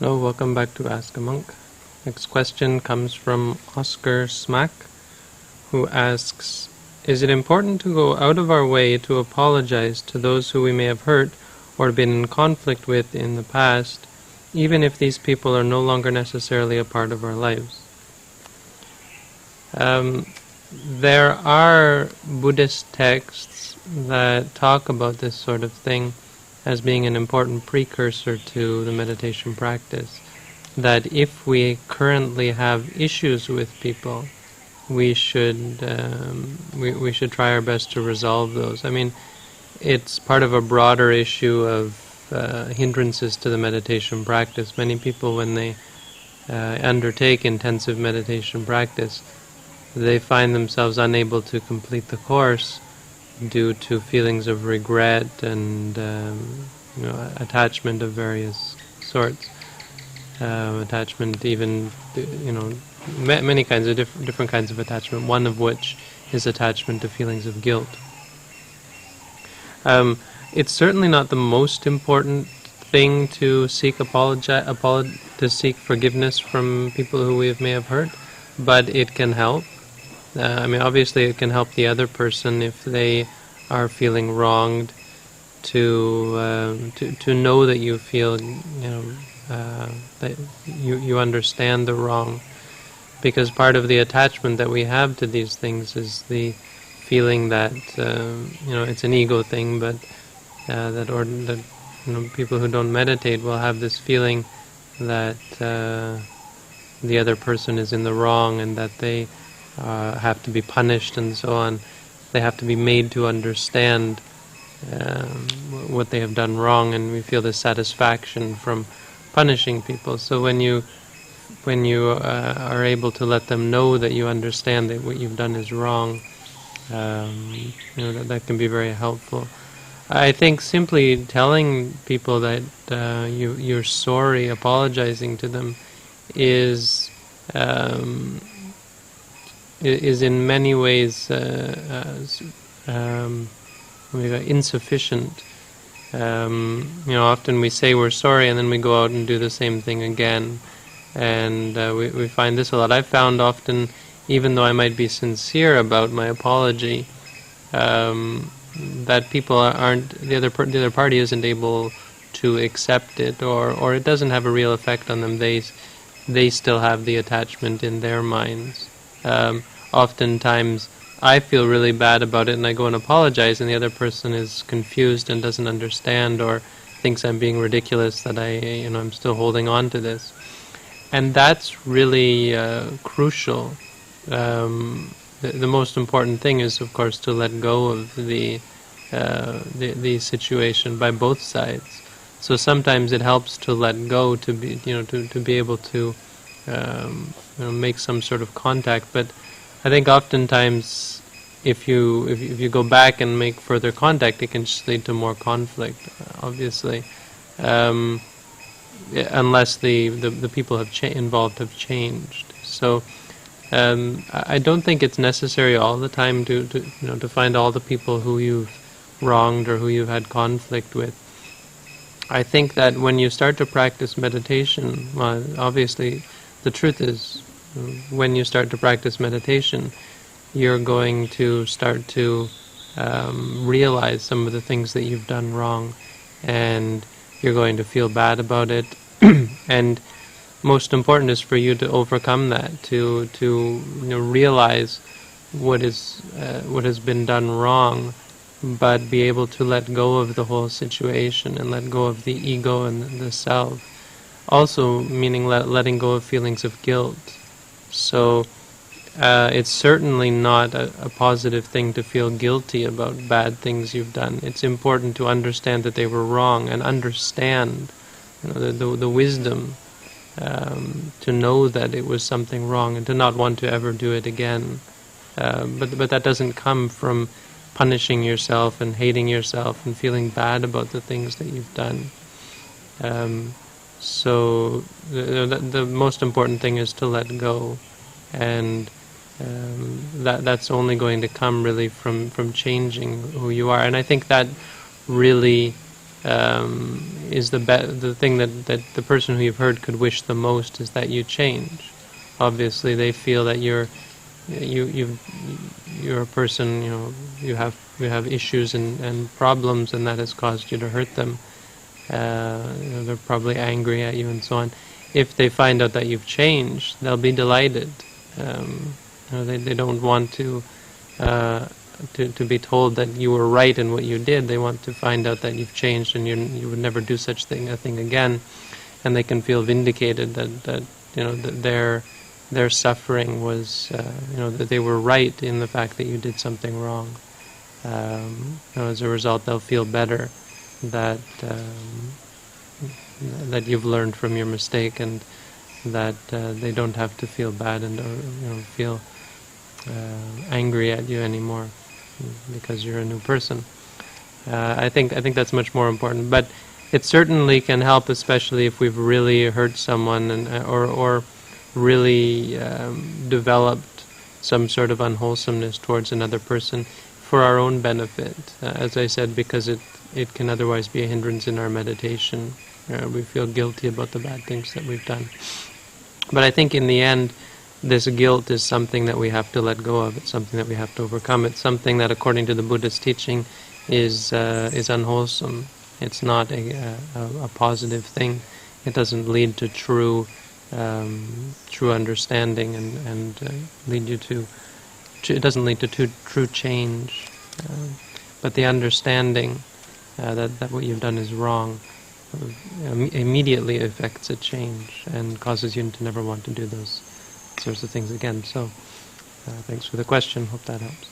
Hello, welcome back to Ask a Monk. Next question comes from Oscar Smack, who asks, is it important to go out of our way to apologize to those who we may have hurt or been in conflict with in the past, even if these people are no longer necessarily a part of our lives? There are Buddhist texts that talk about this sort of thing as being an important precursor to the meditation practice, that if we currently have issues with people, we should try our best to resolve those. I mean, it's part of a broader issue of hindrances to the meditation practice. Many people, when they undertake intensive meditation practice, they find themselves unable to complete the course due to feelings of regret and attachment of various sorts. Attachment, even many kinds of different kinds of attachment. One of which is attachment to feelings of guilt. It's certainly not the most important thing to seek to seek forgiveness from people who we may have hurt, but it can help. I mean, obviously, it can help the other person if they are feeling wronged to know that you feel that you understand the wrong, because part of the attachment that we have to these things is the feeling that it's an ego thing, but that people who don't meditate will have this feeling that the other person is in the wrong and that they have to be punished and so on. They have to be made to understand what they have done wrong, and we feel this satisfaction from punishing people. So when you are able to let them know that you understand that what you've done is wrong, that can be very helpful. I think simply telling people that you're sorry, apologizing to them, is in many ways insufficient. Often we say we're sorry and then we go out and do the same thing again, and we find this a lot. I've found often, even though I might be sincere about my apology, that people the other party isn't able to accept it, or it doesn't have a real effect on them. They still have the attachment in their minds. Oftentimes I feel really bad about it and I go and apologize, and the other person is confused and doesn't understand, or thinks I'm being ridiculous, that I'm still holding on to this. And that's really crucial. The most important thing is, of course, to let go of the situation by both sides. So sometimes it helps to let go, to be able to make some sort of contact. But I think oftentimes, if you go back and make further contact, it can just lead to more conflict. Obviously, unless the people involved have changed. So I don't think it's necessary all the time to find all the people who you've wronged or who you've had conflict with. I think that when you start to practice meditation, well, obviously the truth is, when you start to practice meditation, you're going to start to realize some of the things that you've done wrong, and you're going to feel bad about it. And most important is for you to overcome that, to realize what has been done wrong, but be able to let go of the whole situation and let go of the ego and the self. Also meaning letting go of feelings of guilt. So it's certainly not a positive thing to feel guilty about bad things you've done. It's important to understand that they were wrong, and understand the wisdom to know that it was something wrong, and to not want to ever do it again. But that doesn't come from punishing yourself and hating yourself and feeling bad about the things that you've done. So the most important thing is to let go, and that's only going to come really from changing who you are. And I think that really is the thing that the person who you've hurt could wish the most is that you change. Obviously, they feel that you're a person, you have issues and problems, and that has caused you to hurt them. They're probably angry at you and so on. If they find out that you've changed, they'll be delighted. They don't want to be told that you were right in what you did. They want to find out that you've changed and you would never do such a thing again, and they can feel vindicated that their suffering was that they were right in the fact that you did something wrong. As a result, they'll feel better that you've learned from your mistake, and that they don't have to feel bad and feel angry at you anymore because you're a new person. I think that's much more important. But it certainly can help, especially if we've really hurt someone or really developed some sort of unwholesomeness towards another person for our own benefit. As I said, because it can otherwise be a hindrance in our meditation. We feel guilty about the bad things that we've done. But I think in the end, this guilt is something that we have to let go of. It's something that we have to overcome. It's something that, according to the Buddha's teaching, is unwholesome. It's not a positive thing. It doesn't lead to true understanding and lead you to. It doesn't lead to true change. But the understanding that what you've done is wrong immediately affects a change and causes you to never want to do those sorts of things again. So, thanks for the question. Hope that helps.